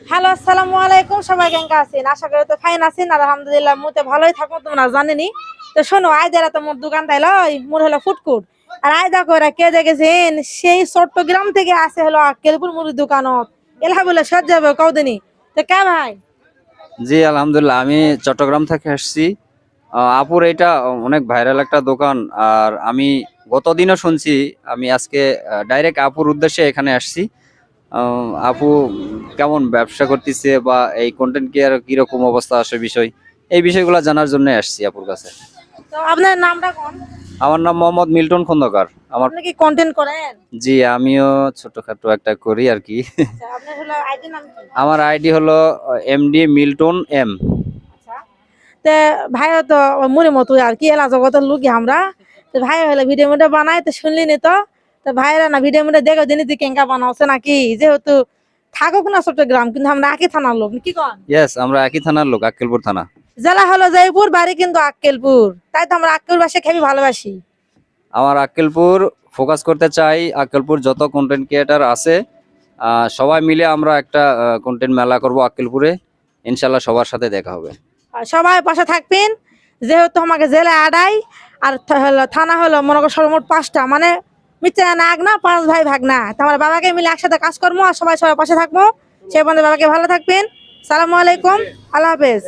Hello, আসসালামু আলাইকুম। সবাই কেমন আছেন? আশা করি তো ফাইন আছেন। আর আলহামদুলিল্লাহ মুতে ভালোই থাকো, তোমরা জানেনি। তো শোনো, আজ যারা তোমার দোকান তাইল মোর হলো ফুটকুট। আর আজ দেখো এরা কে দেখেছেন, সেই চট্টগ্রাম থেকে আসে হলো আক্কেলপুর মুড়ির দোকানত। এলা বলে সজ যাবে কৌদিনই। তো কে ভাই? জি আলহামদুলিল্লাহ, আমি চট্টগ্রাম থেকে আসছি। আপুর এটা অনেক ভাইরাল একটা দোকান। আর আমি গতদিনও শুনছি। আমি আজকে ডাইরেক্ট আপুর উদ্দেশ্যে এখানে আসছি। আপু কেমন ব্যবসা করতেছে বা এই কন্টেন্ট ক্রিয়েটর কিরকম অবস্থা আসে বিষয়, এই বিষয়গুলো জানার জন্য আসছি আপুর কাছে। তো আপনার নামটা কোন? আমার নাম মোহাম্মদ মিল্টন খন্দকার। আমার আপনি কি কন্টেন্ট করেন? জি, আমিও ছোটখাটো একটা করি আর কি। আচ্ছা, আপনার হলো আইডি নাম কি? আমার আইডি হলো এমডি মিল্টন এম। আচ্ছা। তে ভাই তো মুড়ি মতো আর কি, এলা জগতের লুকি আমরা। তো ভাই হলে ভিডিও মিডিও বানাই, তো শুনলি নি তো? তো ভাইরা না ভিডিও মিডিও দেখো দিনই তুই কেঙ্কা বানাওছে নাকি, যেহেতু থাকুক না চট্টগ্রাম, কিন্তু আমরা একই থানার লোক, কি কন? ইয়েস, আমরা একই থানার লোক, আক্কেলপুর থানা। জেলা হলো জয়পুর, বাড়ি কিন্তু আক্কেলপুর। তাই তো আমরা আক্কেল বাসে খেবি ভালোবাসি। আমার আক্কেলপুর ফোকাস করতে চাই। আক্কেলপুর যত কন্টেন্ট ক্রিয়েটার আছে, সবাই মিলে আমরা একটা কন্টেন্ট মেলা করব আক্কেলপুরে। ইনশাল্লাহ সবার সাথে দেখা হবে। আর সবাই পাশে থাকবেন, যেহেতু আমাকে জেলা আড়াই। আর হলো থানা হলো মনে করো সর্বমোট 5টা, মানে মিথ্যা নাগ না, 5 ভাই ভাগ না। তো আমার বাবাকে মিলে একসাথে কাজ করবো, আর সবাই সবার পাশে থাকবো। সেই বন্ধু বাবাকে ভালো থাকবেন। সালামু আলাইকুম, আল্লাহ হাফেজ।